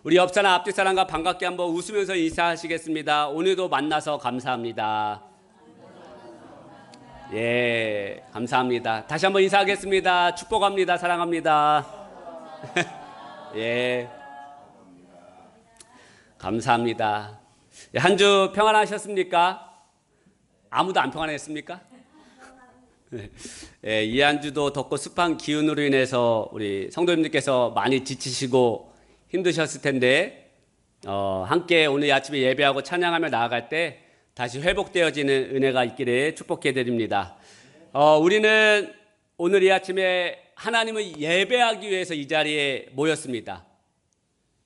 우리 옆 사람 앞뒤 사람과 반갑게 한번 웃으면서 인사하시겠습니다. 오늘도 만나서 감사합니다. 예, 감사합니다. 다시 한번 인사하겠습니다. 축복합니다. 사랑합니다. 예, 감사합니다. 한 주 평안하셨습니까? 아무도 안 평안했습니까? 예, 이 한 주도 덥고 습한 기운으로 인해서 우리 성도님들께서 많이 지치시고 힘드셨을 텐데 함께 오늘 아침에 예배하고 찬양하며 나아갈 때 다시 회복되어지는 은혜가 있기를 축복해 드립니다. 우리는 오늘 이 아침에 하나님을 예배하기 위해서 이 자리에 모였습니다.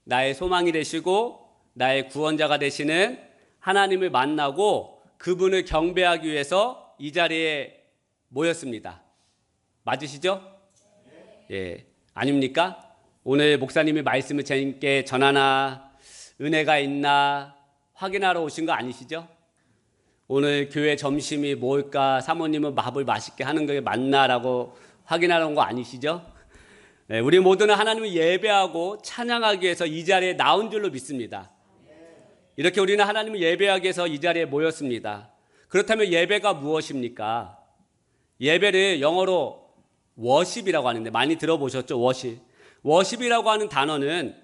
나의 소망이 되시고 나의 구원자가 되시는 하나님을 만나고 그분을 경배하기 위해서 이 자리에 모였습니다. 맞으시죠? 예, 아닙니까? 오늘 목사님이 말씀을 재밌게 전하나 은혜가 있나 확인하러 오신 거 아니시죠? 오늘 교회 점심이 뭘까, 사모님은 밥을 맛있게 하는 게 맞나라고 확인하러 온 거 아니시죠? 네, 우리 모두는 하나님을 예배하고 찬양하기 위해서 이 자리에 나온 줄로 믿습니다. 이렇게 우리는 하나님을 예배하기 위해서 이 자리에 모였습니다. 그렇다면 예배가 무엇입니까? 예배를 영어로 워십이라고 하는데 많이 들어보셨죠? 워십이라고 하는 단어는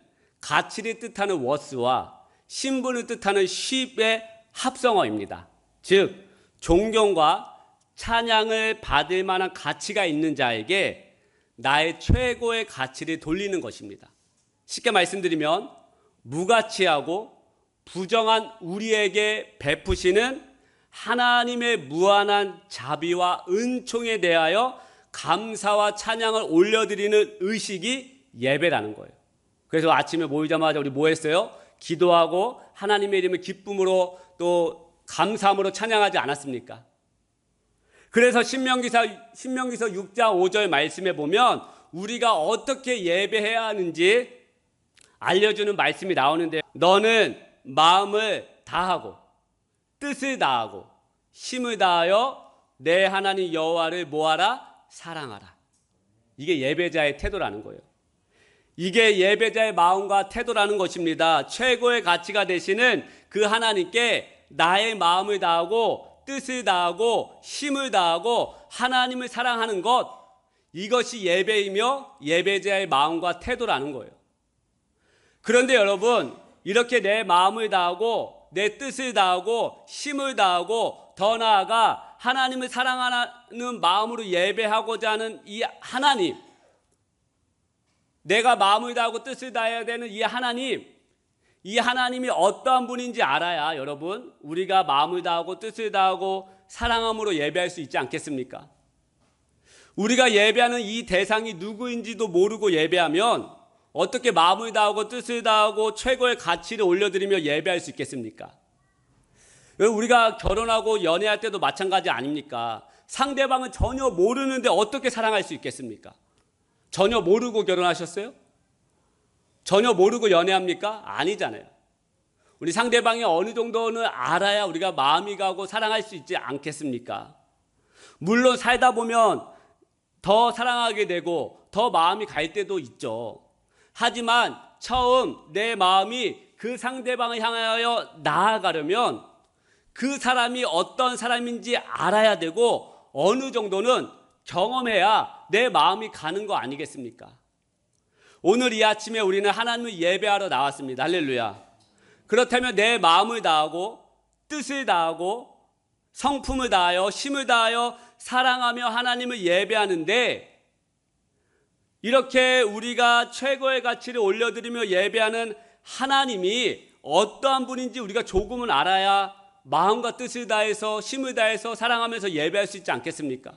가치를 뜻하는 워스와 신분을 뜻하는 쉽의 합성어입니다. 즉 존경과 찬양을 받을 만한 가치가 있는 자에게 나의 최고의 가치를 돌리는 것입니다. 쉽게 말씀드리면 무가치하고 부정한 우리에게 베푸시는 하나님의 무한한 자비와 은총에 대하여 감사와 찬양을 올려드리는 의식이 예배라는 거예요. 그래서 아침에 모이자마자 우리 뭐 했어요? 기도하고 하나님의 이름을 기쁨으로 또 감사함으로 찬양하지 않았습니까? 그래서 신명기서 6장 5절 말씀에 보면 우리가 어떻게 예배해야 하는지 알려주는 말씀이 나오는데 너는 마음을 다하고 뜻을 다하고 힘을 다하여 내 하나님 여호와를 뭐하라? 사랑하라. 이게 예배자의 태도라는 거예요. 이게 예배자의 마음과 태도라는 것입니다. 최고의 가치가 되시는 그 하나님께 나의 마음을 다하고 뜻을 다하고 힘을 다하고 하나님을 사랑하는 것, 이것이 예배이며 예배자의 마음과 태도라는 거예요. 그런데 여러분, 이렇게 내 마음을 다하고 내 뜻을 다하고 힘을 다하고 더 나아가 하나님을 사랑하는 마음으로 예배하고자 하는 이 하나님, 내가 마음을 다하고 뜻을 다해야 되는 이 하나님이 어떠한 분인지 알아야 여러분 우리가 마음을 다하고 뜻을 다하고 사랑함으로 예배할 수 있지 않겠습니까? 우리가 예배하는 이 대상이 누구인지도 모르고 예배하면 어떻게 마음을 다하고 뜻을 다하고 최고의 가치를 올려드리며 예배할 수 있겠습니까? 우리가 결혼하고 연애할 때도 마찬가지 아닙니까? 상대방은 전혀 모르는데 어떻게 사랑할 수 있겠습니까? 전혀 모르고 결혼하셨어요? 전혀 모르고 연애합니까? 아니잖아요. 우리 상대방이 어느 정도는 알아야 우리가 마음이 가고 사랑할 수 있지 않겠습니까? 물론 살다 보면 더 사랑하게 되고 더 마음이 갈 때도 있죠. 하지만 처음 내 마음이 그 상대방을 향하여 나아가려면 그 사람이 어떤 사람인지 알아야 되고 어느 정도는 경험해야 내 마음이 가는 거 아니겠습니까? 오늘 이 아침에 우리는 하나님을 예배하러 나왔습니다. 할렐루야. 그렇다면 내 마음을 다하고 뜻을 다하고 성품을 다하여 힘을 다하여 사랑하며 하나님을 예배하는데 이렇게 우리가 최고의 가치를 올려드리며 예배하는 하나님이 어떠한 분인지 우리가 조금은 알아야 마음과 뜻을 다해서 힘을 다해서 사랑하면서 예배할 수 있지 않겠습니까?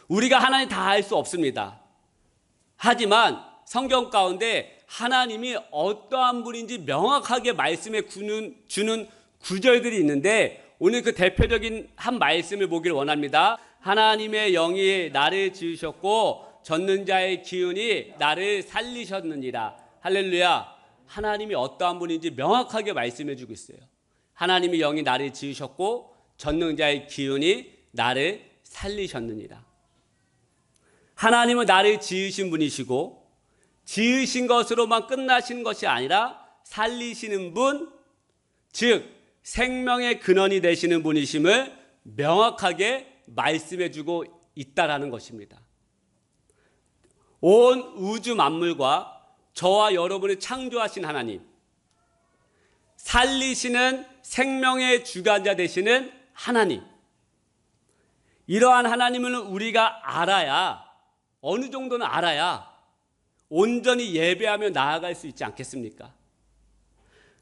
우리가 하나님 다 알 수 없습니다. 하지만 성경 가운데 하나님이 어떠한 분인지 명확하게 말씀해 주는 구절들이 있는데 오늘 그 대표적인 한 말씀을 보기를 원합니다. 하나님의 영이 나를 지으셨고 젖는 자의 기운이 나를 살리셨느니라. 할렐루야. 하나님이 어떠한 분인지 명확하게 말씀해 주고 있어요. 하나님의 영이 나를 지으셨고 젖는 자의 기운이 나를 살리셨느니라. 하나님은 나를 지으신 분이시고 지으신 것으로만 끝나시는 것이 아니라 살리시는 분, 즉 생명의 근원이 되시는 분이심을 명확하게 말씀해주고 있다라는 것입니다. 온 우주 만물과 저와 여러분을 창조하신 하나님, 살리시는 생명의 주관자 되시는 하나님, 이러한 하나님을 우리가 알아야, 어느 정도는 알아야 온전히 예배하며 나아갈 수 있지 않겠습니까?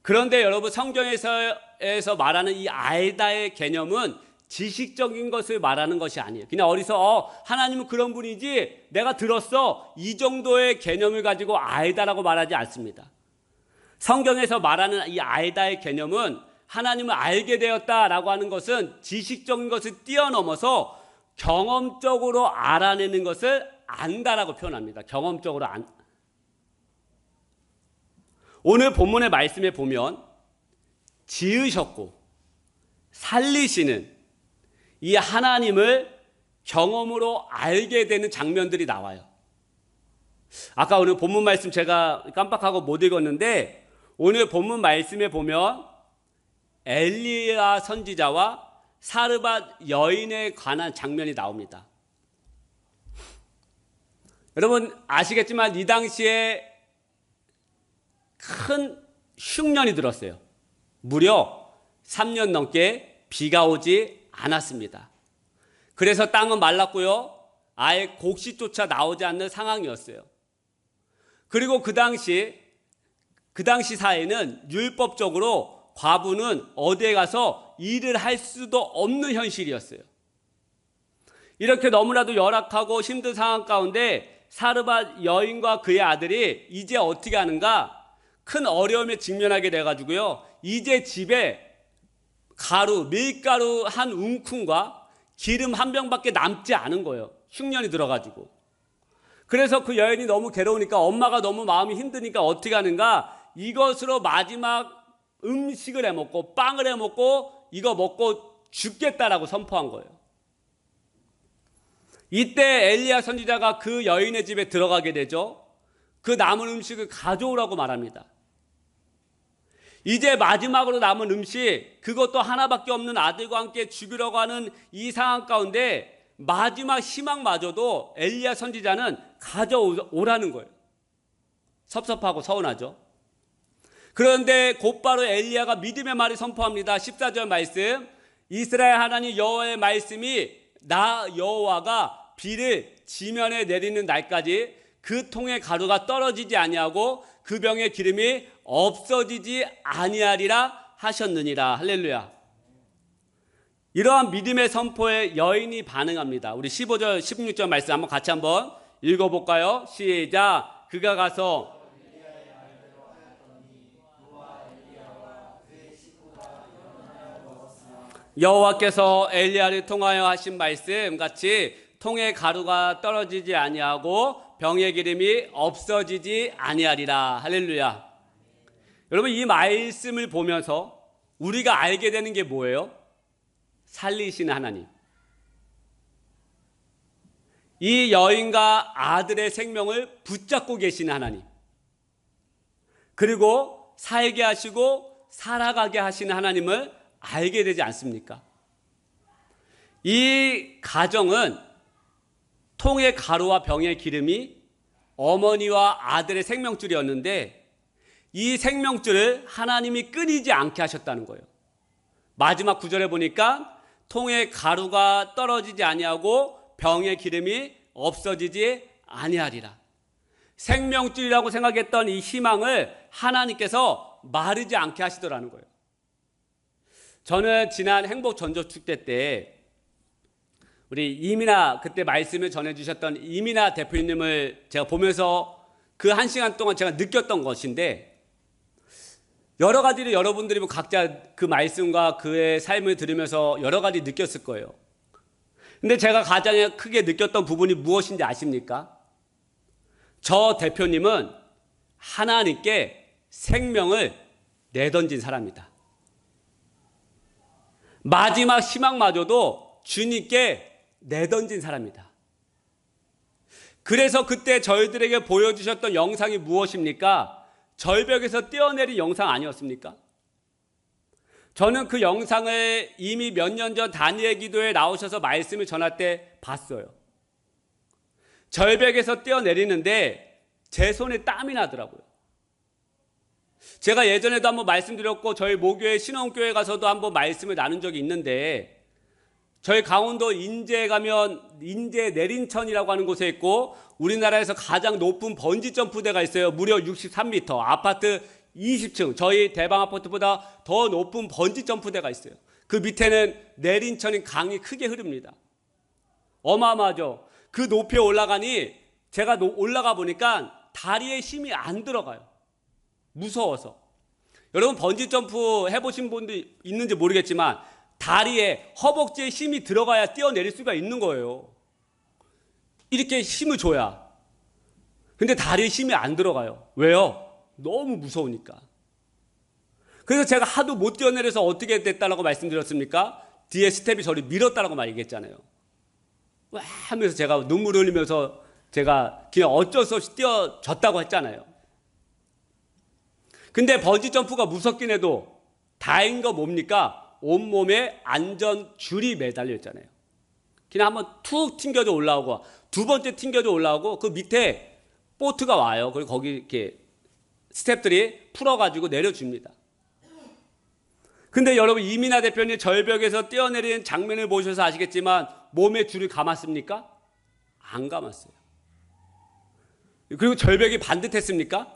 그런데 여러분, 성경에서 말하는 이 알다의 개념은 지식적인 것을 말하는 것이 아니에요. 그냥 어디서 하나님은 그런 분이지 내가 들었어, 이 정도의 개념을 가지고 알다라고 말하지 않습니다. 성경에서 말하는 이 알다의 개념은 하나님을 알게 되었다라고 하는 것은 지식적인 것을 뛰어넘어서 경험적으로 알아내는 것을 안다라고 표현합니다. 경험적으로 오늘 본문의 말씀에 보면 지으셨고 살리시는 이 하나님을 경험으로 알게 되는 장면들이 나와요. 아까 오늘 본문 말씀 제가 깜빡하고 못 읽었는데, 오늘 본문 말씀에 보면 엘리야 선지자와 사르밧 여인에 관한 장면이 나옵니다. 여러분 아시겠지만 이 당시에 큰 흉년이 들었어요. 무려 3년 넘게 비가 오지 않았습니다. 그래서 땅은 말랐고요, 아예 곡식조차 나오지 않는 상황이었어요. 그리고 그 당시 사회는 율법적으로 과부는 어디에 가서 일을 할 수도 없는 현실이었어요. 이렇게 너무나도 열악하고 힘든 상황 가운데 사르밧 여인과 그의 아들이 이제 어떻게 하는가, 큰 어려움에 직면하게 돼가지고요, 이제 집에 밀가루 한 움큼과 기름 한 병밖에 남지 않은 거예요. 흉년이 들어가지고. 그래서 그 여인이 너무 괴로우니까, 엄마가 너무 마음이 힘드니까 어떻게 하는가, 이것으로 마지막 음식을 해먹고 빵을 해먹고 이거 먹고 죽겠다라고 선포한 거예요. 이때 엘리야 선지자가 그 여인의 집에 들어가게 되죠. 그 남은 음식을 가져오라고 말합니다. 이제 마지막으로 남은 음식, 그것도 하나밖에 없는 아들과 함께 죽이려고 하는 이 상황 가운데 마지막 희망마저도 엘리야 선지자는 가져오라는 거예요. 섭섭하고 서운하죠. 그런데 곧바로 엘리야가 믿음의 말을 선포합니다. 14절 말씀, 이스라엘 하나님 여호와의 말씀이 나 여호와가 비를 지면에 내리는 날까지 그 통의 가루가 떨어지지 아니하고 그 병의 기름이 없어지지 아니하리라 하셨느니라. 할렐루야. 이러한 믿음의 선포에 여인이 반응합니다. 우리 15절 16절 말씀 한번 같이 한번 읽어볼까요? 시작. 그가 가서 여호와께서 엘리야를 통하여 하신 말씀 같이 통의 가루가 떨어지지 아니하고 병의 기름이 없어지지 아니하리라. 할렐루야. 여러분, 이 말씀을 보면서 우리가 알게 되는 게 뭐예요? 살리시는 하나님, 이 여인과 아들의 생명을 붙잡고 계시는 하나님, 그리고 살게 하시고 살아가게 하시는 하나님을 알게 되지 않습니까? 이 가정은 통의 가루와 병의 기름이 어머니와 아들의 생명줄이었는데, 이 생명줄을 하나님이 끊이지 않게 하셨다는 거예요. 마지막 구절에 보니까 통의 가루가 떨어지지 아니하고 병의 기름이 없어지지 아니하리라. 생명줄이라고 생각했던 이 희망을 하나님께서 마르지 않게 하시더라는 거예요. 저는 지난 행복 전도 축제 때 우리 이민아, 그때 말씀을 전해주셨던 이민아 대표님을 제가 보면서 그 1시간 동안 제가 느꼈던 것인데, 여러 가지를 여러분들이 각자 그 말씀과 그의 삶을 들으면서 여러 가지 느꼈을 거예요. 근데 제가 가장 크게 느꼈던 부분이 무엇인지 아십니까? 저 대표님은 하나님께 생명을 내던진 사람이다. 마지막 희망마저도 주님께 내던진 사람이다. 그래서 그때 저희들에게 보여주셨던 영상이 무엇입니까? 절벽에서 뛰어내린 영상 아니었습니까? 저는 그 영상을 이미 몇 년 전 다니엘 기도에 나오셔서 말씀을 전할 때 봤어요. 절벽에서 뛰어내리는데 제 손에 땀이 나더라고요. 제가 예전에도 한번 말씀드렸고 저희 모교회 신원교회 가서도 한번 말씀을 나눈 적이 있는데, 저희 강원도 인제에 가면 인제 내린천이라고 하는 곳에 있고 우리나라에서 가장 높은 번지점프대가 있어요. 무려 63m, 아파트 20층, 저희 대방 아파트보다 더 높은 번지점프대가 있어요. 그 밑에는 내린천인 강이 크게 흐릅니다. 어마어마하죠. 그 높이에 올라가니 제가 올라가 보니까 다리에 힘이 안 들어가요. 무서워서. 여러분 번지점프 해보신 분도 있는지 모르겠지만 다리에, 허벅지에 힘이 들어가야 뛰어내릴 수가 있는 거예요. 이렇게 힘을 줘야. 근데 다리에 힘이 안 들어가요. 왜요? 너무 무서우니까. 그래서 제가 하도 못 뛰어내려서 어떻게 됐다라고 말씀드렸습니까? 뒤에 스텝이 저를 밀었다라고 말 얘기했잖아요. 와 하면서 제가 눈물 흘리면서 제가 그냥 어쩔 수 없이 뛰어졌다고 했잖아요. 근데 번지점프가 무섭긴 해도 다행인 거 뭡니까? 온몸에 안전줄이 매달려 있잖아요. 그냥 한번 툭 튕겨져 올라오고, 두 번째 튕겨져 올라오고, 그 밑에 보트가 와요. 그리고 거기 이렇게 스태프들이 풀어가지고 내려줍니다. 근데 여러분, 이민아 대표님 절벽에서 뛰어내리는 장면을 보셔서 아시겠지만 몸에 줄을 감았습니까? 안 감았어요. 그리고 절벽이 반듯했습니까?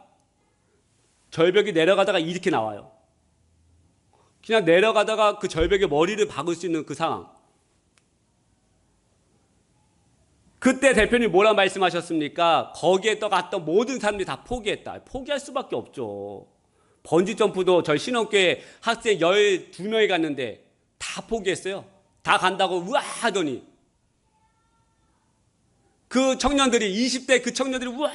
절벽이 내려가다가 이렇게 나와요. 그냥 내려가다가 그 절벽에 머리를 박을 수 있는 그 상황. 그때 대표님 뭐라 말씀하셨습니까? 거기에 떠갔던 모든 사람들이 다 포기했다. 포기할 수밖에 없죠. 번지점프도 저희 신원교회 학생 12명이 갔는데 다 포기했어요. 다 간다고 우와 하더니 그 청년들이, 20대 그 청년들이 우와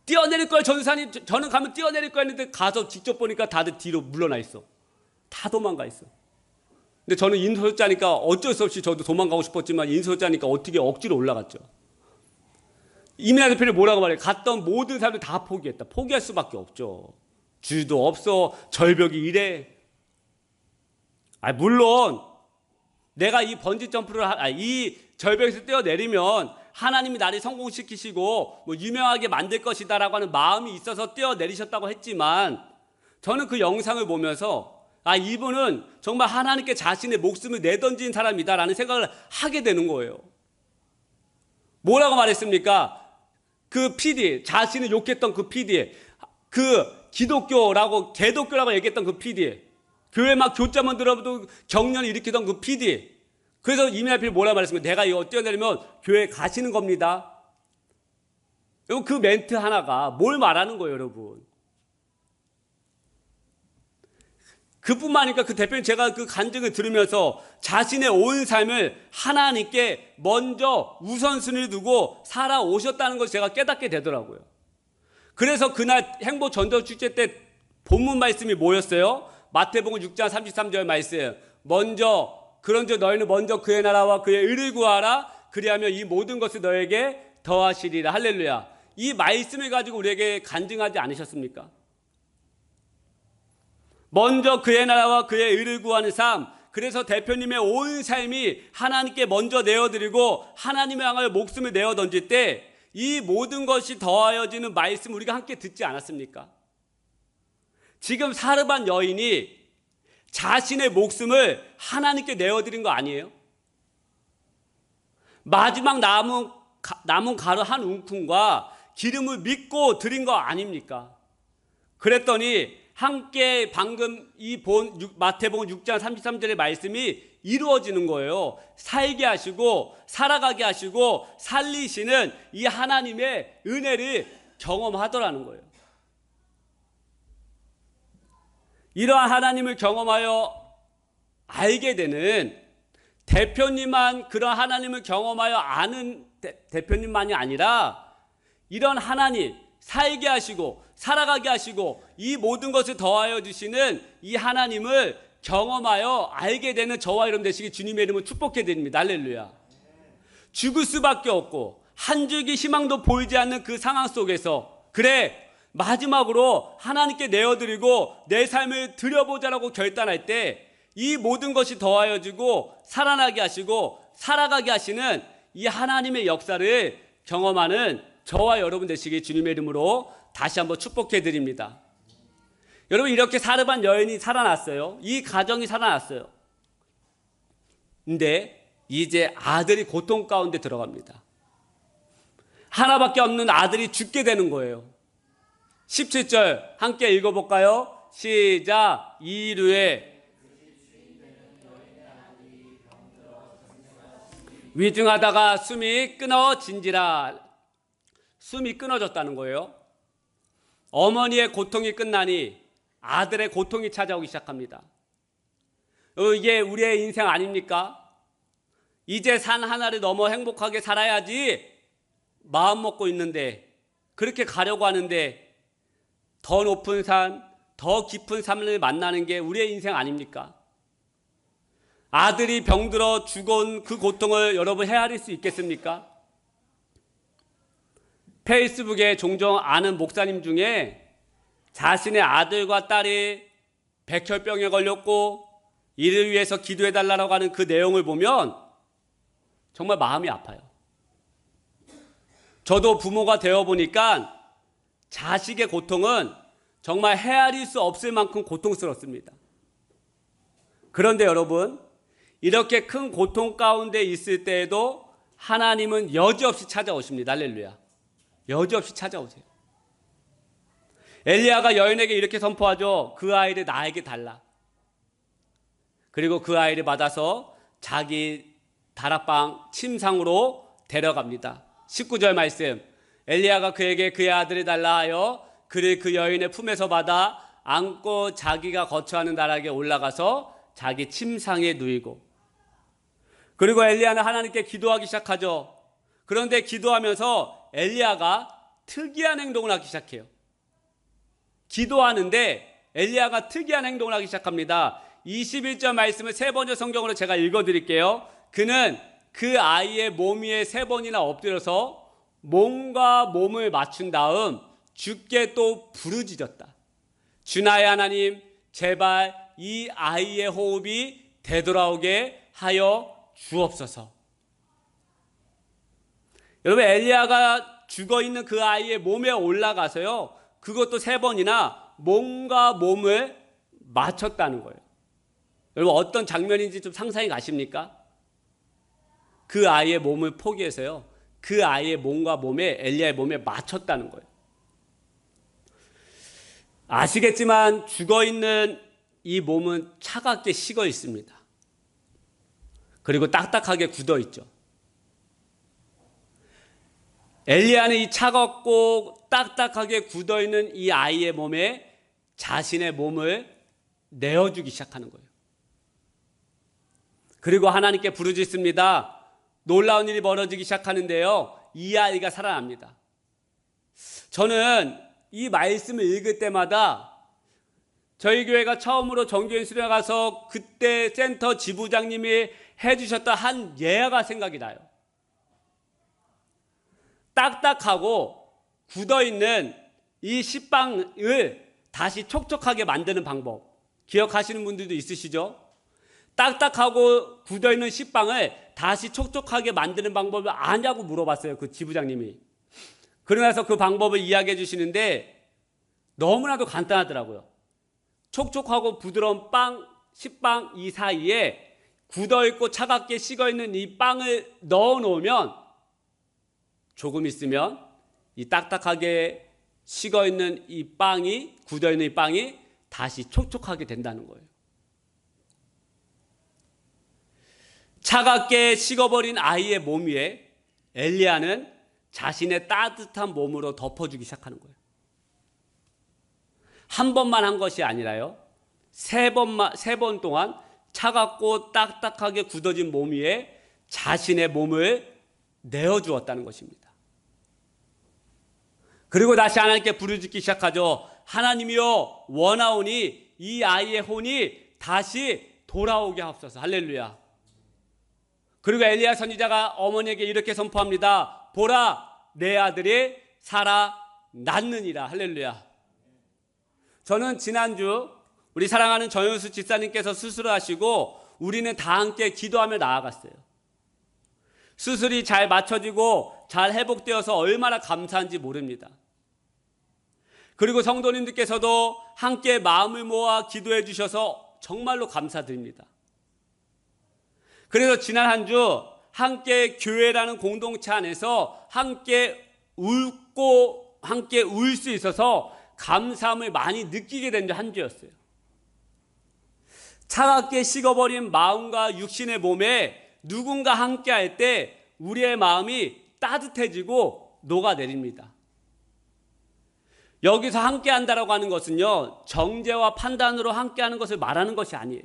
뛰어내릴 거야 전사님, 저는 가면 뛰어내릴 거야 했는데 가서 직접 보니까 다들 뒤로 물러나 있어. 다 도망가 있어. 근데 저는 인솔자니까 어쩔 수 없이 저도 도망가고 싶었지만 인솔자니까 어떻게 억지로 올라갔죠. 이민아 대표님 뭐라고 말해요? 갔던 모든 사람들 다 포기했다. 포기할 수밖에 없죠. 줄도 없어. 절벽이 이래. 물론 내가 이 번지점프를 이 절벽에서 뛰어내리면 하나님이 나를 성공시키시고 뭐 유명하게 만들 것이다라고 하는 마음이 있어서 뛰어내리셨다고 했지만, 저는 그 영상을 보면서 이분은 정말 하나님께 자신의 목숨을 내던진 사람이다라는 생각을 하게 되는 거예요. 뭐라고 말했습니까? 그 PD, 자신을 욕했던 그 PD, 그 기독교라고 개독교라고 얘기했던 그 PD, 교회 막 교자만 들어도 경련을 일으키던 그 PD. 그래서 이민아 대표님 뭐라고 말했습니까? 내가 이거 뛰어내리면 교회 가시는 겁니다. 여러분, 그 멘트 하나가 뭘 말하는 거예요, 여러분? 그뿐만 아니라 그 대표님, 제가 그 간증을 들으면서 자신의 온 삶을 하나님께 먼저 우선순위를 두고 살아오셨다는 것을 제가 깨닫게 되더라고요. 그래서 그날 행복 전도 축제 때 본문 말씀이 뭐였어요? 마태복음 6장 33절 말씀. 그런즉 너희는 먼저 그의 나라와 그의 의를 구하라. 그리하면 이 모든 것을 너에게 더하시리라. 할렐루야. 이 말씀을 가지고 우리에게 간증하지 않으셨습니까? 먼저 그의 나라와 그의 의를 구하는 삶. 그래서 대표님의 온 삶이 하나님께 먼저 내어드리고 하나님을 향하여 목숨을 내어 던질 때 이 모든 것이 더하여지는 말씀 우리가 함께 듣지 않았습니까? 지금 사르반 여인이 자신의 목숨을 하나님께 내어드린 거 아니에요? 마지막 남은 가루 한 움큼과 기름을 믿고 드린 거 아닙니까? 그랬더니 함께 방금 이 마태복음 6장 33절의 말씀이 이루어지는 거예요. 살게 하시고 살아가게 하시고 살리시는 이 하나님의 은혜를 경험하더라는 거예요. 이러한 하나님을 경험하여 알게 되는 대표님만, 그런 하나님을 경험하여 아는 대표님만이 아니라 이런 하나님, 살게 하시고 살아가게 하시고 이 모든 것을 더하여 주시는 이 하나님을 경험하여 알게 되는 저와 여러분 되시기 주님의 이름을 축복해 드립니다. 할렐루야. 죽을 수밖에 없고 한 줄기 희망도 보이지 않는 그 상황 속에서 그래 마지막으로 하나님께 내어드리고 내 삶을 드려보자라고 결단할 때 이 모든 것이 더하여지고 살아나게 하시고 살아가게 하시는 이 하나님의 역사를 경험하는 저와 여러분 되시기 주님의 이름으로 다시 한번 축복해 드립니다. 여러분, 이렇게 사르반 여인이 살아났어요. 이 가정이 살아났어요. 근데 이제 아들이 고통 가운데 들어갑니다. 하나밖에 없는 아들이 죽게 되는 거예요. 17절 함께 읽어볼까요? 시작. 이르되 위중하다가 숨이 끊어진지라. 숨이 끊어졌다는 거예요. 어머니의 고통이 끝나니 아들의 고통이 찾아오기 시작합니다. 이게 우리의 인생 아닙니까? 이제 산 하나를 넘어 행복하게 살아야지 마음 먹고 있는데, 그렇게 가려고 하는데 더 높은 산, 더 깊은 삶을 만나는 게 우리의 인생 아닙니까? 아들이 병들어 죽어온 그 고통을 여러분 헤아릴 수 있겠습니까? 페이스북에 종종 아는 목사님 중에 자신의 아들과 딸이 백혈병에 걸렸고 이를 위해서 기도해달라고 하는 그 내용을 보면 정말 마음이 아파요. 저도 부모가 되어보니까 자식의 고통은 정말 헤아릴 수 없을 만큼 고통스럽습니다. 그런데 여러분, 이렇게 큰 고통 가운데 있을 때에도 하나님은 여지없이 찾아오십니다. 할렐루야. 여지없이 찾아오세요. 엘리야가 여인에게 이렇게 선포하죠. 그 아이를 나에게 달라. 그리고 그 아이를 받아서 자기 다락방 침상으로 데려갑니다. 19절 말씀. 엘리야가 그에게 그의 아들을 달라 하여 그를 그 여인의 품에서 받아 안고 자기가 거처하는 나락에 올라가서 자기 침상에 누이고, 그리고 엘리야는 하나님께 기도하기 시작하죠. 그런데 기도하면서 엘리야가 특이한 행동을 하기 시작해요. 기도하는데 엘리야가 특이한 행동을 하기 시작합니다. 21절 말씀을 세 번째 성경으로 제가 읽어드릴게요. 그는 그 아이의 몸 위에 세 번이나 엎드려서 몸과 몸을 맞춘 다음 주께 또 부르짖었다. 주나의 하나님, 제발 이 아이의 호흡이 되돌아오게 하여 주옵소서. 여러분, 엘리야가 죽어있는 그 아이의 몸에 올라가서요, 그것도 세 번이나 몸과 몸을 맞췄다는 거예요. 여러분, 어떤 장면인지 좀 상상이 가십니까? 그 아이의 몸을 포기해서요, 그 아이의 몸과 몸에, 엘리야의 몸에 맞췄다는 거예요. 아시겠지만 죽어있는 이 몸은 차갑게 식어 있습니다. 그리고 딱딱하게 굳어 있죠. 엘리야는 이 차갑고 딱딱하게 굳어 있는 이 아이의 몸에 자신의 몸을 내어주기 시작하는 거예요. 그리고 하나님께 부르짖습니다. 놀라운 일이 벌어지기 시작하는데요, 이 아이가 살아납니다. 저는 이 말씀을 읽을 때마다 저희 교회가 처음으로 정교인 수련회 가서 그때 센터 지부장님이 해주셨던 한 예화가 생각이 나요. 딱딱하고 굳어있는 이 식빵을 다시 촉촉하게 만드는 방법, 기억하시는 분들도 있으시죠? 딱딱하고 굳어있는 식빵을 다시 촉촉하게 만드는 방법을 아냐고 물어봤어요, 그 지부장님이. 그러면서 그 방법을 이야기해 주시는데 너무나도 간단하더라고요. 촉촉하고 부드러운 빵, 식빵 이 사이에 굳어있고 차갑게 식어있는 이 빵을 넣어놓으면 조금 있으면 이 딱딱하게 식어있는 이 빵이, 굳어있는 이 빵이 다시 촉촉하게 된다는 거예요. 차갑게 식어버린 아이의 몸 위에 엘리야는 자신의 따뜻한 몸으로 덮어주기 시작하는 거예요. 한 번만 한 것이 아니라요, 세 번 동안 차갑고 딱딱하게 굳어진 몸 위에 자신의 몸을 내어주었다는 것입니다. 그리고 다시 하나님께 부르짖기 시작하죠. 하나님이여, 원하오니 이 아이의 혼이 다시 돌아오게 하옵소서. 할렐루야. 그리고 엘리야 선지자가 어머니에게 이렇게 선포합니다. 보라 내 아들이 살아났느니라. 할렐루야. 저는 지난주 우리 사랑하는 정현수 집사님께서 수술을 하시고 우리는 다 함께 기도하며 나아갔어요. 수술이 잘 맞춰지고 잘 회복되어서 얼마나 감사한지 모릅니다. 그리고 성도님들께서도 함께 마음을 모아 기도해 주셔서 정말로 감사드립니다. 그래서 지난 한 주 함께 교회라는 공동체 안에서 함께 웃고 함께 울 수 있어서 감사함을 많이 느끼게 된 한 주였어요. 차갑게 식어버린 마음과 육신의 몸에 누군가 함께 할 때 우리의 마음이 따뜻해지고 녹아내립니다. 여기서 함께 한다라고 하는 것은요, 정죄와 판단으로 함께 하는 것을 말하는 것이 아니에요.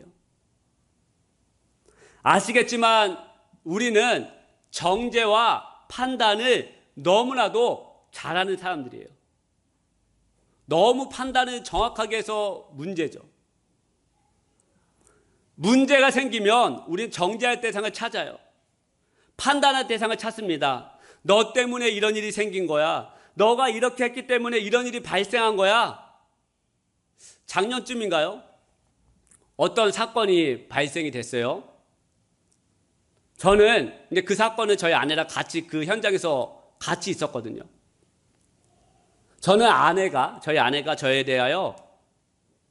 아시겠지만 우리는 정죄와 판단을 너무나도 잘하는 사람들이에요. 너무 판단을 정확하게 해서 문제죠. 문제가 생기면 우리는 정죄할 대상을 찾아요. 판단할 대상을 찾습니다. 너 때문에 이런 일이 생긴 거야. 너가 이렇게 했기 때문에 이런 일이 발생한 거야. 작년쯤인가요? 어떤 사건이 발생이 됐어요. 저는 근데 그 사건은 저희 아내랑 같이 그 현장에서 같이 있었거든요. 저는 저희 아내가 저에 대하여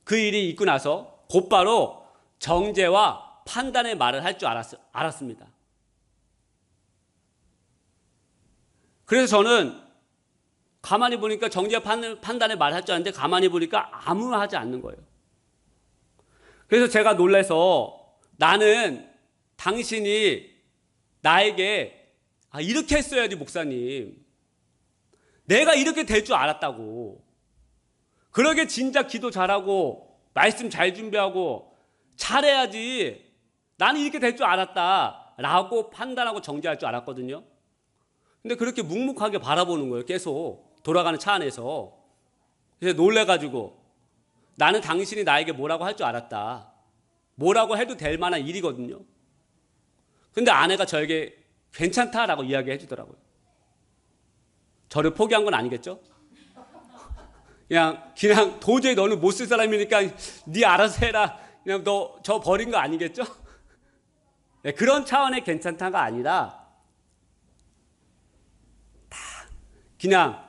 그 일이 있고 나서 곧바로 정죄와 판단의 말을 할 줄 알았습니다. 그래서 저는 가만히 보니까 정죄와 판단의 말을 할 줄 아는데 가만히 보니까 아무 말 하지 않는 거예요. 그래서 제가 놀라서 나는 당신이 나에게 이렇게 했어야지 목사님. 내가 이렇게 될 줄 알았다고. 그러게 진짜 기도 잘하고 말씀 잘 준비하고 잘해야지. 나는 이렇게 될 줄 알았다 라고 판단하고 정죄할 줄 알았거든요. 근데 그렇게 묵묵하게 바라보는 거예요. 계속 돌아가는 차 안에서. 그래서 놀래가지고 나는 당신이 나에게 뭐라고 할 줄 알았다. 뭐라고 해도 될 만한 일이거든요. 근데 아내가 저에게 괜찮다라고 이야기해 주더라고요. 저를 포기한 건 아니겠죠? 그냥 도저히 너는 못 쓸 사람이니까 네 알아서 해라. 그냥 너 저 버린 거 아니겠죠? 네, 그런 차원의 괜찮다가 아니라 다 그냥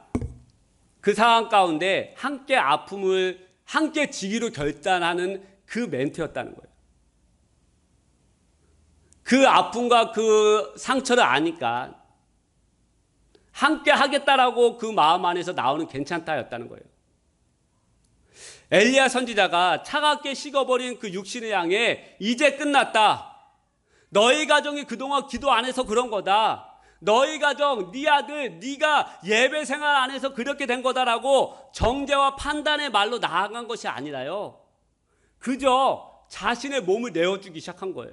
그 상황 가운데 함께 아픔을 함께 지기로 결단하는 그 멘트였다는 거예요. 그 아픔과 그 상처를 아니까 함께 하겠다라고 그 마음 안에서 나오는 괜찮다였다는 거예요. 엘리야 선지자가 차갑게 식어버린 그 육신을 향해 이제 끝났다. 너희 가정이 그동안 기도 안 해서 그런 거다. 너희 가정, 네 아들, 네가 예배 생활 안 해서 그렇게 된 거다라고 정죄와 판단의 말로 나아간 것이 아니라요. 그저 자신의 몸을 내어주기 시작한 거예요.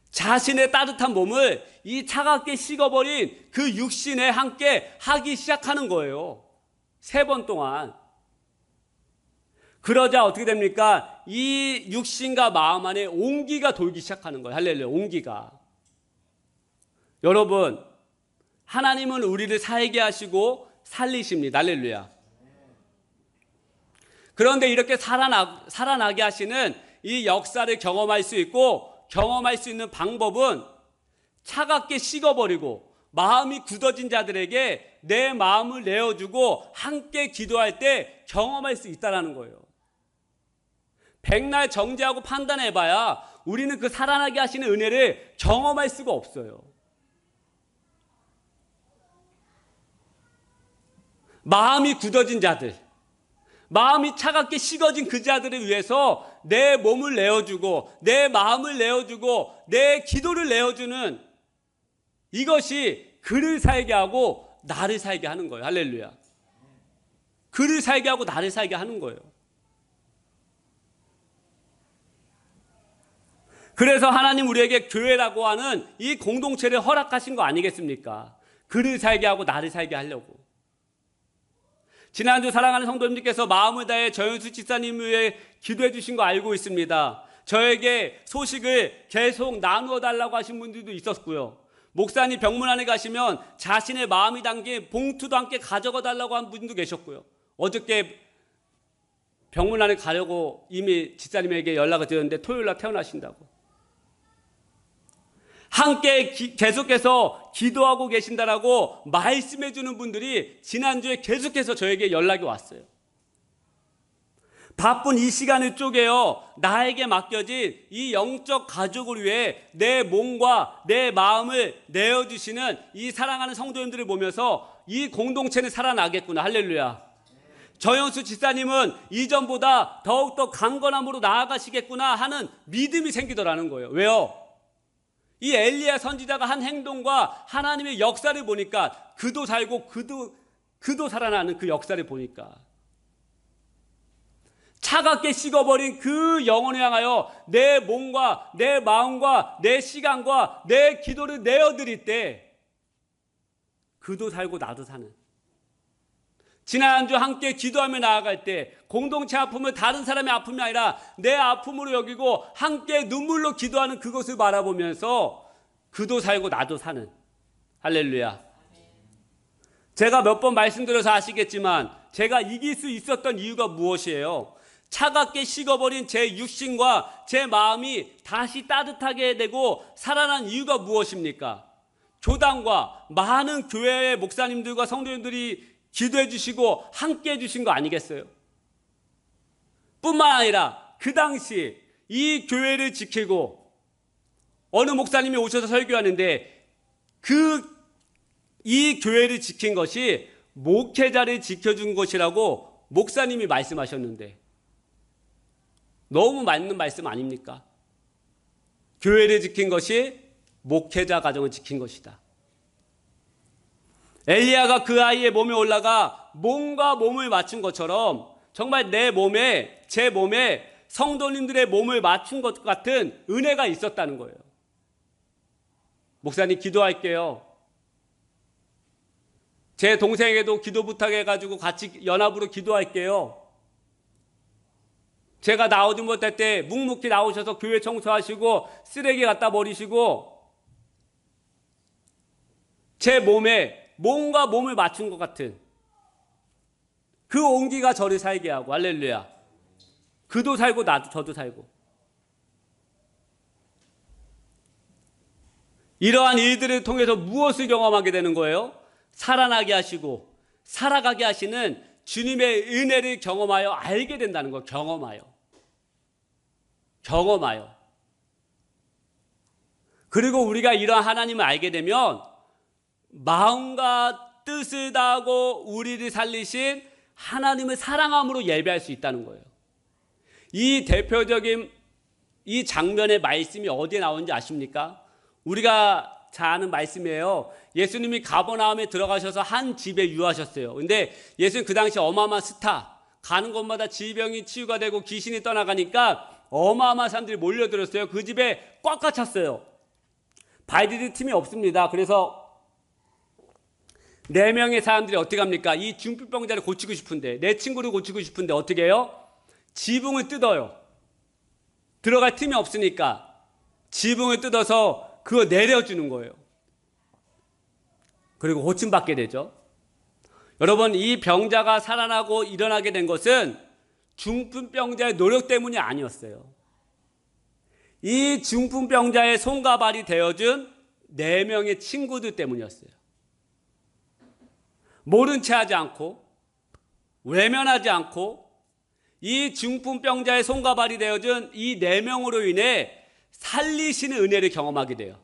자신의 따뜻한 몸을 이 차갑게 식어버린 그 육신에 함께 하기 시작하는 거예요. 3번 동안. 그러자 어떻게 됩니까? 이 육신과 마음 안에 온기가 돌기 시작하는 거예요. 할렐루야, 온기가. 여러분, 하나님은 우리를 살게 하시고 살리십니다. 할렐루야. 그런데 이렇게 살아나게 하시는 이 역사를 경험할 수 있고 경험할 수 있는 방법은 차갑게 식어버리고 마음이 굳어진 자들에게 내 마음을 내어주고 함께 기도할 때 경험할 수 있다는 거예요. 백날 정죄하고 판단해봐야 우리는 그 살아나게 하시는 은혜를 경험할 수가 없어요. 마음이 굳어진 자들, 마음이 차갑게 식어진 그 자들을 위해서 내 몸을 내어주고 내 마음을 내어주고 내 기도를 내어주는 이것이 그를 살게 하고 나를 살게 하는 거예요. 할렐루야. 그를 살게 하고 나를 살게 하는 거예요. 그래서 하나님 우리에게 교회라고 하는 이 공동체를 허락하신 거 아니겠습니까? 그를 살게 하고 나를 살게 하려고. 지난주 사랑하는 성도님들께서 마음을 다해 정현수 집사님을 위해 기도해 주신 거 알고 있습니다. 저에게 소식을 계속 나누어 달라고 하신 분들도 있었고요. 목사님 병문안에 가시면 자신의 마음이 담긴 봉투도 함께 가져가 달라고 한 분도 계셨고요. 어저께 병문안에 가려고 이미 집사님에게 연락을 드렸는데 토요일날 퇴원하신다고. 함께 계속해서 기도하고 계신다라고 말씀해 주는 분들이 지난주에 계속해서 저에게 연락이 왔어요. 바쁜 이 시간을 쪼개어 나에게 맡겨진 이 영적 가족을 위해 내 몸과 내 마음을 내어주시는 이 사랑하는 성도님들을 보면서 이 공동체는 살아나겠구나. 할렐루야. 정영수 집사님은 이전보다 더욱더 강건함으로 나아가시겠구나 하는 믿음이 생기더라는 거예요. 왜요? 이 엘리야 선지자가 한 행동과 하나님의 역사를 보니까 그도 살고 그도 살아나는 그 역사를 보니까 차갑게 식어버린 그 영혼을 향하여 내 몸과 내 마음과 내 시간과 내 기도를 내어드릴 때 그도 살고 나도 사는, 지난주 함께 기도하며 나아갈 때 공동체 아픔은 다른 사람의 아픔이 아니라 내 아픔으로 여기고 함께 눈물로 기도하는 그것을 바라보면서 그도 살고 나도 사는, 할렐루야. 제가 몇 번 말씀드려서 아시겠지만 제가 이길 수 있었던 이유가 무엇이에요? 차갑게 식어버린 제 육신과 제 마음이 다시 따뜻하게 되고 살아난 이유가 무엇입니까? 교단과 많은 교회의 목사님들과 성도님들이 기도해 주시고 함께 해 주신 거 아니겠어요? 뿐만 아니라 그 당시 이 교회를 지키고 어느 목사님이 오셔서 설교하는데 이 교회를 지킨 것이 목회자를 지켜준 것이라고 목사님이 말씀하셨는데 너무 맞는 말씀 아닙니까? 교회를 지킨 것이 목회자 가정을 지킨 것이다. 엘리야가 그 아이의 몸에 올라가 몸과 몸을 맞춘 것처럼 정말 제 몸에 성도님들의 몸을 맞춘 것 같은 은혜가 있었다는 거예요. 목사님 기도할게요. 제 동생에게도 기도 부탁해가지고 같이 연합으로 기도할게요. 제가 나오지 못할 때 묵묵히 나오셔서 교회 청소하시고 쓰레기 갖다 버리시고 제 몸과 몸을 맞춘 것 같은 그 온기가 저를 살게 하고, 할렐루야. 그도 살고 저도 살고. 이러한 일들을 통해서 무엇을 경험하게 되는 거예요? 살아나게 하시고 살아가게 하시는 주님의 은혜를 경험하여 알게 된다는 거예요. 경험하여. 그리고 우리가 이러한 하나님을 알게 되면 마음과 뜻을 다하고 우리를 살리신 하나님을 사랑함으로 예배할 수 있다는 거예요. 이 대표적인 이 장면의 말씀이 어디에 나오는지 아십니까? 우리가 잘 아는 말씀이에요. 예수님이 가버나움에 들어가셔서 한 집에 유하셨어요. 근데 예수님 그 당시 어마어마한 스타, 가는 곳마다 질병이 치유가 되고 귀신이 떠나가니까 어마어마한 사람들이 몰려들었어요. 그 집에 꽉 찼어요. 발디딜 틈이 없습니다. 그래서 4명의 사람들이 어떻게 합니까? 이 중풍병자를 고치고 싶은데, 내 친구를 고치고 싶은데 어떻게 해요? 지붕을 뜯어요. 들어갈 틈이 없으니까 지붕을 뜯어서 그거 내려주는 거예요. 그리고 고침받게 되죠. 여러분, 이 병자가 살아나고 일어나게 된 것은 중풍병자의 노력 때문이 아니었어요. 이 중풍병자의 손과 발이 되어준 4명의 친구들 때문이었어요. 모른 채 하지 않고 외면하지 않고 이 중풍병자의 손과 발이 되어준 이 4명으로 인해 살리시는 은혜를 경험하게 돼요.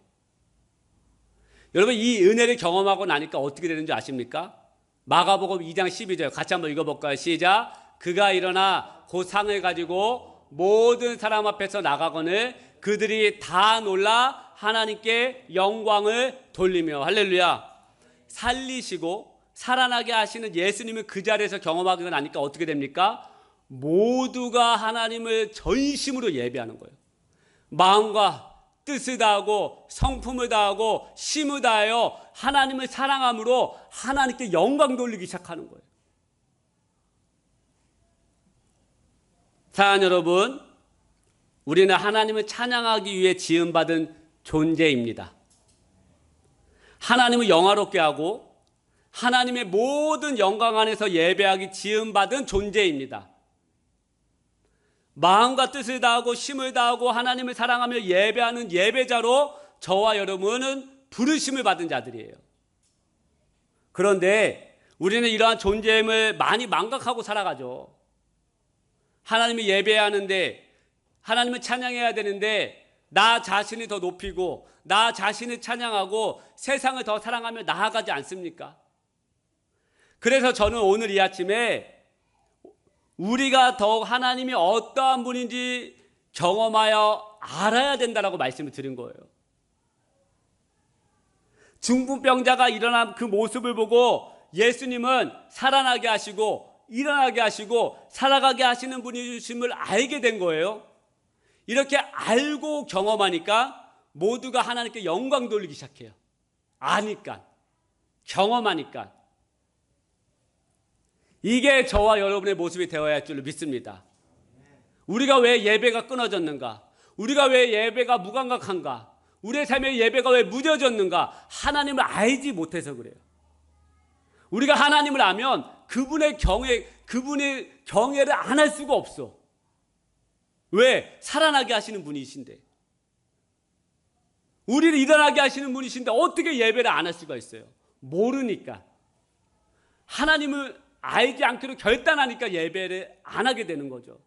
여러분, 이 은혜를 경험하고 나니까 어떻게 되는지 아십니까? 마가복음 2장 12절 같이 한번 읽어볼까요? 시작. 그가 일어나 곧 상을 가지고 모든 사람 앞에서 나가거늘 그들이 다 놀라 하나님께 영광을 돌리며, 할렐루야. 살리시고 살아나게 하시는 예수님을 그 자리에서 경험하고 나니까 어떻게 됩니까? 모두가 하나님을 전심으로 예배하는 거예요. 마음과 뜻을 다하고 성품을 다하고 심을 다하여 하나님을 사랑함으로 하나님께 영광 돌리기 시작하는 거예요. 사랑하는 여러분, 우리는 하나님을 찬양하기 위해 지음받은 존재입니다. 하나님을 영화롭게 하고 하나님의 모든 영광 안에서 예배하기 지음받은 존재입니다. 마음과 뜻을 다하고 힘을 다하고 하나님을 사랑하며 예배하는 예배자로 저와 여러분은 부르심을 받은 자들이에요. 그런데 우리는 이러한 존재임을 많이 망각하고 살아가죠. 하나님을 예배해야 하는데, 하나님을 찬양해야 되는데 나 자신을 더 높이고 나 자신을 찬양하고 세상을 더 사랑하며 나아가지 않습니까? 그래서 저는 오늘 이 아침에 우리가 더욱 하나님이 어떠한 분인지 경험하여 알아야 된다라고 말씀을 드린 거예요. 중풍병자가 일어난 그 모습을 보고 예수님은 살아나게 하시고 일어나게 하시고 살아가게 하시는 분이심을 알게 된 거예요. 이렇게 알고 경험하니까 모두가 하나님께 영광 돌리기 시작해요. 아니까, 경험하니까. 이게 저와 여러분의 모습이 되어야 할 줄로 믿습니다. 우리가 왜 예배가 끊어졌는가? 우리가 왜 예배가 무감각한가? 우리의 삶의 예배가 왜 무뎌졌는가? 하나님을 알지 못해서 그래요. 우리가 하나님을 알면 그분의 경외를 안 할 수가 없어. 왜? 살아나게 하시는 분이신데, 우리를 일어나게 하시는 분이신데 어떻게 예배를 안 할 수가 있어요? 모르니까. 하나님을 알지 않기로 결단하니까 예배를 안 하게 되는 거죠.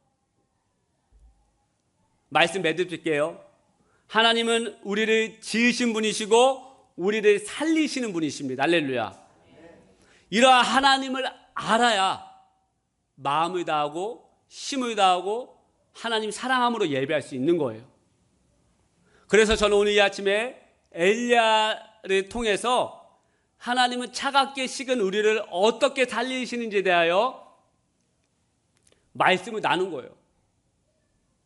말씀 맺어줄게요. 하나님은 우리를 지으신 분이시고 우리를 살리시는 분이십니다. 할렐루야. 이러한 하나님을 알아야 마음을 다하고 힘을 다하고 하나님 사랑함으로 예배할 수 있는 거예요. 그래서 저는 오늘 이 아침에 엘리야를 통해서 하나님은 차갑게 식은 우리를 어떻게 살리시는지에 대하여 말씀을 나눈 거예요.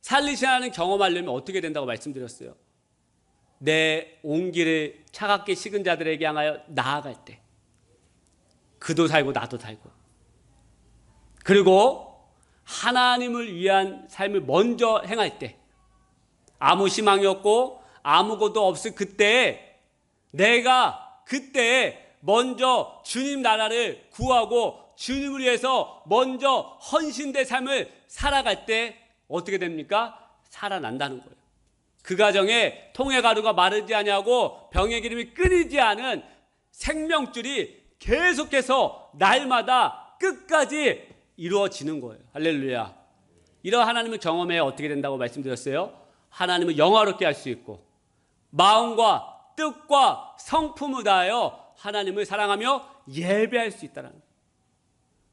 살리시는 경험하려면 어떻게 된다고 말씀드렸어요. 내 온기를 차갑게 식은 자들에게 향하여 나아갈 때 그도 살고 나도 살고, 그리고 하나님을 위한 삶을 먼저 행할 때, 아무 희망이 없고 아무것도 없을 그때 내가 그때 먼저 주님 나라를 구하고 주님을 위해서 먼저 헌신된 삶을 살아갈 때 어떻게 됩니까? 살아난다는 거예요. 그 가정에 통의 가루가 마르지 아니하고 병의 기름이 끊이지 않은 생명줄이 계속해서 날마다 끝까지 이루어지는 거예요. 할렐루야. 이런 하나님을 경험해 어떻게 된다고 말씀드렸어요? 하나님을 영화롭게 할 수 있고 마음과 뜻과 성품을 다하여 하나님을 사랑하며 예배할 수 있다는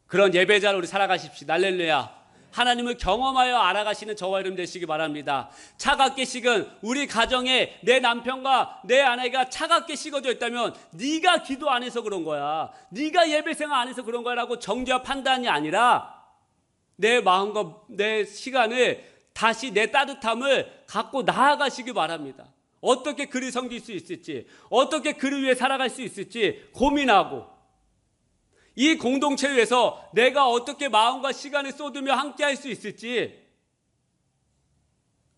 그런 예배자로 우리 살아가십시다. 할렐루야. 하나님을 경험하여 알아가시는 저와 여러분 되시기 바랍니다. 차갑게 식은 우리 가정에 내 남편과 내 아내가 차갑게 식어져 있다면 네가 기도 안 해서 그런 거야, 네가 예배 생활 안 해서 그런 거야 라고 정죄와 판단이 아니라 내 마음과 내 시간을 다시 내 따뜻함을 갖고 나아가시기 바랍니다. 어떻게 그를 섬길 수 있을지, 어떻게 그를 위해 살아갈 수 있을지 고민하고, 이 공동체를 위해서 내가 어떻게 마음과 시간을 쏟으며 함께 할 수 있을지,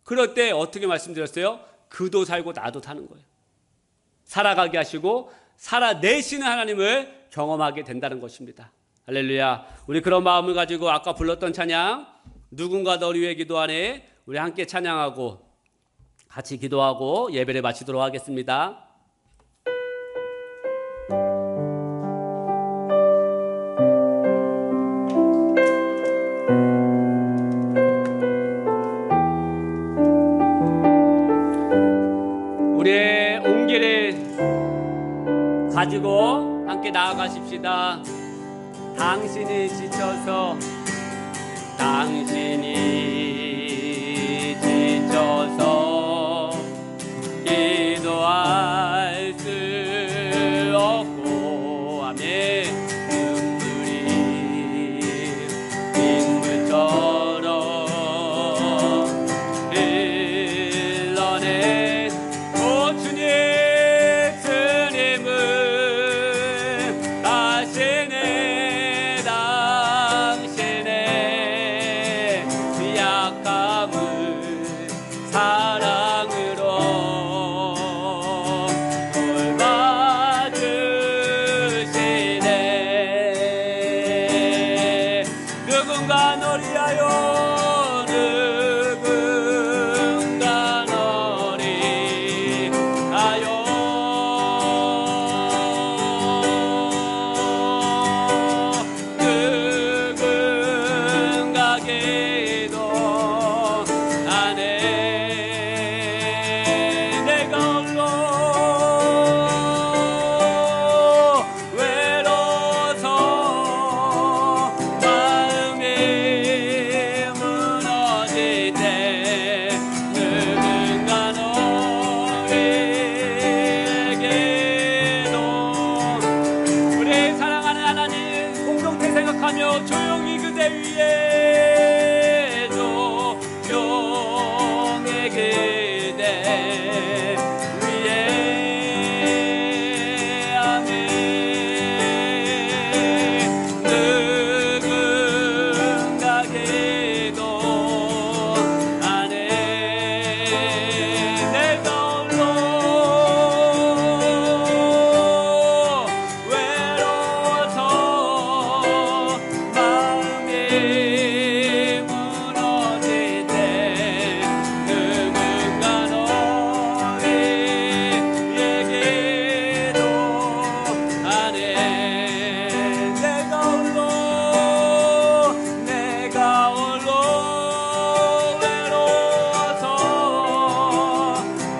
그럴 때 어떻게 말씀드렸어요? 그도 살고 나도 사는 거예요. 살아가게 하시고 살아내시는 하나님을 경험하게 된다는 것입니다. 할렐루야. 우리 그런 마음을 가지고 아까 불렀던 찬양 누군가 너를 위해 기도하네, 우리 함께 찬양하고 같이 기도하고 예배를 마치도록 하겠습니다. 우리의 온기를 가지고 함께 나아가십시다. 당신이 지쳐서, 당신이 지쳐서 기도할 수 없고, 아멘. 눈물이 빗물처럼 흘러내. 오 주님, 주님은 아시네, 당신의 약한 누군가 널 위하여 누군가 널 위하여 누군가 기도하네 내가 홀로 외로워서 마음이 무너질 때 누군가 너에게도 우리 사랑하는 하나님 공동체 생각하며 조용히 그대 위에 조용히 그대 위에 아멘 누군가 기도하네 내가 홀로 외로워서 마음이 무너질 때 누군가 너에게도 하네 내가 홀로 외로워서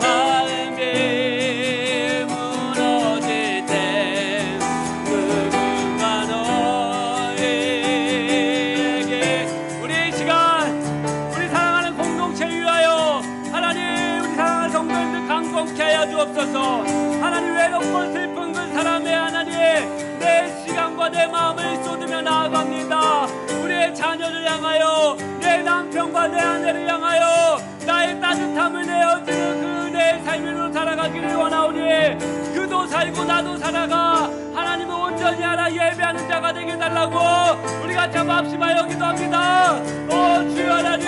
마음이 무너질 때 누군가 너에게 우리 이 시간 우리 사랑하는 공동체 위하여 하나님 우리 사랑하는 성도님들 강건케 하여 주옵소서 하나님 외롭고 슬픈 그 사람의 하나님 내 시간과 내 마음을 쏟으며 나아갑니다 우리의 자녀를 향하여 내 남편과 내 아내를 향하여 나의 따뜻함을 내어주는 그 은혜의 삶으로 살아가기를 원하오니 그도 살고 나도 살아가 하나님을 온전히 알아 예배하는 자가 되게 달라고 우리 같이 한번 합심하여 기도합니다. 주여 하나님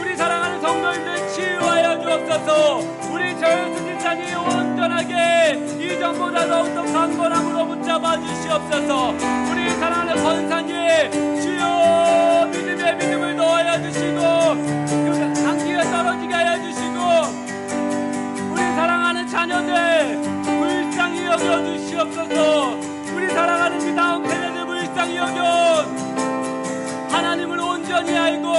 우리 사랑하는 성도님들 치유하여 주옵소서 우리 저현수 집사님 온전하게 이전보다 더욱더 강건함으로 붙잡아 주시옵소서 우리 사랑하는 권사님 주여 믿음의 믿음을 더하여 주시고 그 한기가 떨어지게 하여 주시고 우리 사랑하는 자녀들 불쌍히 여겨 주시옵소서 우리 사랑하는 그 다음 세대들 불쌍히 여겨 하나님을 온전히 알고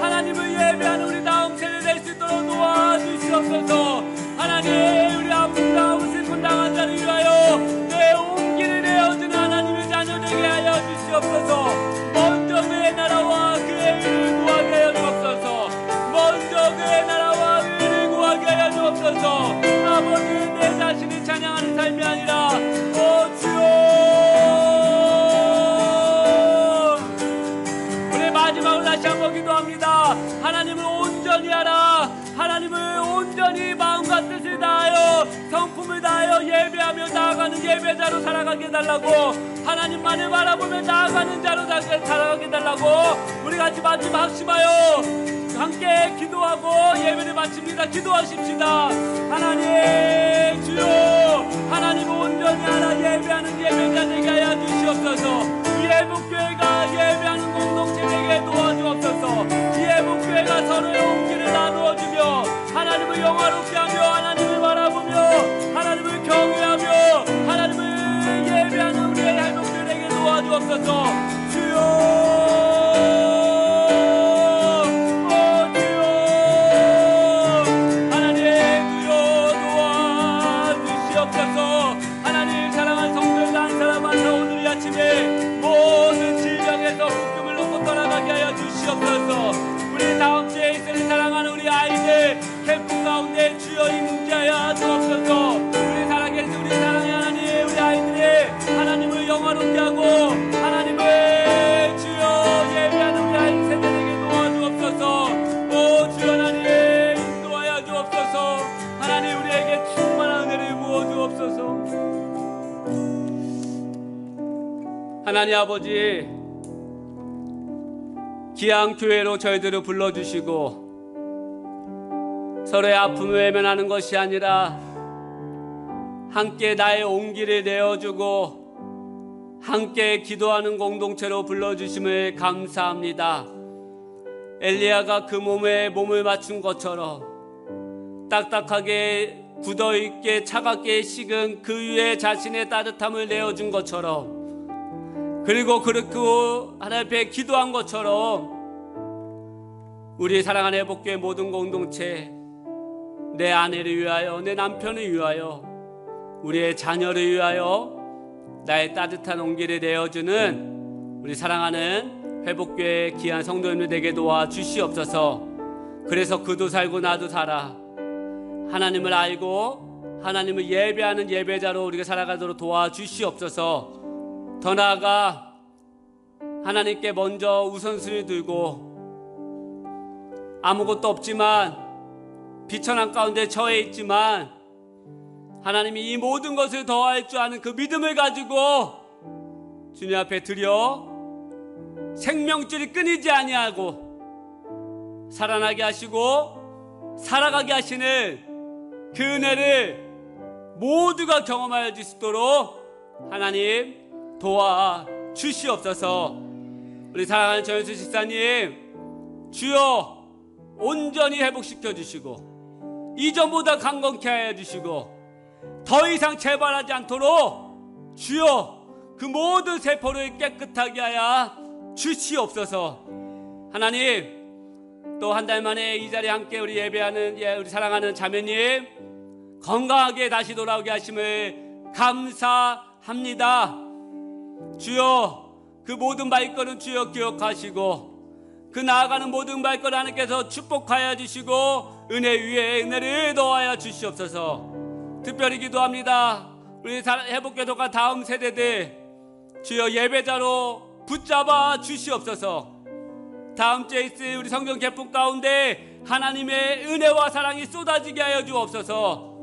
하나님을 예배하는 우리 다음 세대 될 수 있도록 도와주시옵소서 하나님 우리 아픔 당하고 슬픔 당한 자를 위하여 내 온기를 내어주는 하나님의 자녀 되게 하여 주시옵소서 먼저 그의 나라와 그의 의를 구하게 하여 주옵소서 먼저 그의 나라와 의를 구하게 하여 주옵소서 아버지 내 자신을 찬양하는 삶이 아니라 주여 우리 마지막으로 다시 한번 기도합니다. 하나님을 온전히 알아 하나님을 온전히 마음과 뜻을 다하여 성품을 다하여 예배하며 나아가는 예배자로 살아가게 해달라고 하나님만을 바라보며 나아가는 자로 살아가게 해달라고 우리 같이 마지막 합심하여 함께 기도하고 예배를 마칩니다. 기도하십시다. 하나님 주여 하나님을 온전히 알아 예배하는 예배자 되게 하여 주시옵소서 이 예복교회가 예배하는 공동체 되게 도와주옵소서 이 예복교회가 서로의 온기를 나누어주며 하나님을 영화롭게 하며 하나님을 바라보며 하나님을 경외하며 하나님을 예배하는 우리의 예복교회에게 도와주옵소서 주여 하나님 사랑하는 성도들 한 사람 한 사람 오늘 이 아침에 모든 질병에서 묶음을 놓고 떠나가게 하여 주시옵소서 우리 다음 주에 있을 사랑하는 우리 아이들 캠프 가운데 주여 임재하여 주옵소서 우리 살아계신 우리 사랑의 하나님 우리 아이들이 하나님을 영화롭게 하고 하나님을 주여 예배하는 우리 아이 세대에게 도와주옵소서 주여 하나님 인도하여 주옵소서 하나님 우리에게 충만한 은혜를 부어주옵소서 하나님 아버지 귀한 교회로 저희들을 불러주시고 서로의 아픔을 외면하는 것이 아니라 함께 나의 온기를 내어주고 함께 기도하는 공동체로 불러주심을 감사합니다. 엘리야가 그 몸에 몸을 맞춘 것처럼 딱딱하게 굳어있게 차갑게 식은 그 위에 자신의 따뜻함을 내어준 것처럼, 그리고 그렇게 하나님 앞에 기도한 것처럼 우리 사랑하는 회복교회 모든 공동체, 내 아내를 위하여, 내 남편을 위하여, 우리의 자녀를 위하여 나의 따뜻한 온기를 내어주는 우리 사랑하는 회복교회 귀한 성도님들에게 도와주시옵소서. 그래서 그도 살고 나도 살아 하나님을 알고 하나님을 예배하는 예배자로 우리가 살아가도록 도와주시옵소서. 더 나아가 하나님께 먼저 우선순위 두고 아무것도 없지만 비천한 가운데 처해 있지만 하나님이 이 모든 것을 더할 줄 아는 그 믿음을 가지고 주님 앞에 드려 생명줄이 끊이지 아니하고 살아나게 하시고 살아가게 하시는 그 은혜를 모두가 경험하여 주시도록 하나님 도와주시옵소서. 우리 사랑하는 정현수 집사님, 주여 온전히 회복시켜 주시고 이전보다 강건케 하여 주시고 더 이상 재발하지 않도록 주여 그 모든 세포를 깨끗하게 하여 주시옵소서. 하나님, 또 한 달 만에 이 자리에 함께 우리 예배하는 우리 사랑하는 자매님 건강하게 다시 돌아오게 하심을 감사합니다. 주여 그 모든 발걸음 주여 기억하시고 그 나아가는 모든 발걸음 하나님께서 축복하여 주시고 은혜 위에 은혜를 더하여 주시옵소서. 특별히 기도합니다. 우리 회복교도가 다음 세대들 주여 예배자로 붙잡아 주시옵소서. 다음 주에 있을 우리 성경 개품 가운데 하나님의 은혜와 사랑이 쏟아지게 하여 주옵소서.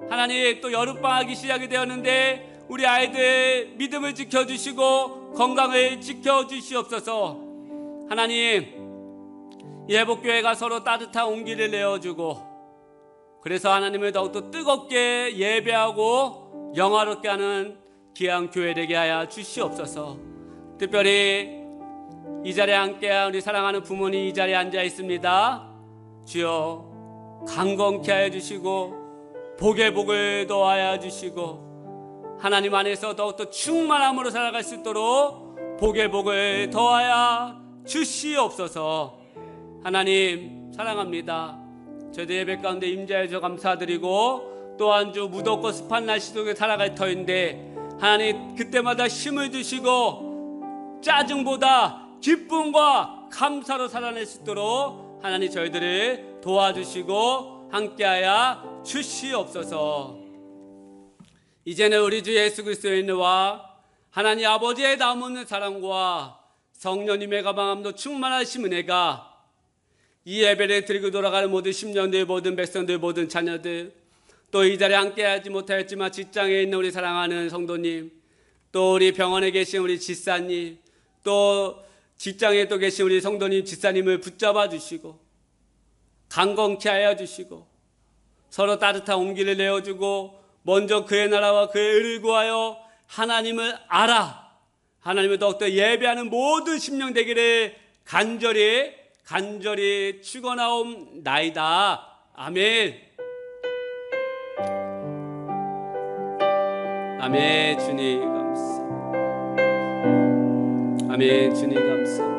하나님, 또 여름방학이 시작이 되었는데 우리 아이들 믿음을 지켜주시고 건강을 지켜주시옵소서. 하나님, 이 회복교회가 서로 따뜻한 온기를 내어주고 그래서 하나님을 더욱더 뜨겁게 예배하고 영화롭게 하는 귀한 교회 되게 하여 주시옵소서. 특별히 이 자리에 함께한 우리 사랑하는 부모님 이 자리에 앉아 있습니다. 주여 강건케 하여 주시고 복에 복을 더하여 주시고 하나님 안에서 더욱더 충만함으로 살아갈 수 있도록 복에 복을 더하여 주시옵소서. 하나님 사랑합니다. 저희들 예배 가운데 임재해 주셔서 감사드리고 또 한 주 무덥고 습한 날씨 속에 살아갈 터인데 하나님 그때마다 힘을 주시고 짜증보다 기쁨과 감사로 살아낼 수 있도록 하나님 저희들을 도와주시고 함께하여 주시옵소서. 이제는 우리 주 예수 그리스도의 은혜와 하나님 아버지의 남없는 사랑과 성령님의 가방함도 충만하신 은혜가 이 예배를 드리고 돌아가는 모든 심령들, 모든 백성들, 모든 자녀들, 또 이 자리에 함께하지 못하였지만 직장에 있는 우리 사랑하는 성도님, 또 우리 병원에 계신 우리 집사님, 또 직장에 또 계신 우리 성도님, 집사님을 붙잡아 주시고 강건케 하여 주시고 서로 따뜻한 온기를 내어주고 먼저 그의 나라와 그의 의를 구하여 하나님을 알아 하나님을 더욱더 예배하는 모든 심령 되기를 간절히 축원하옵나이다. 아멘. 아멘. 주님 감사. 아멘. 주님 감사.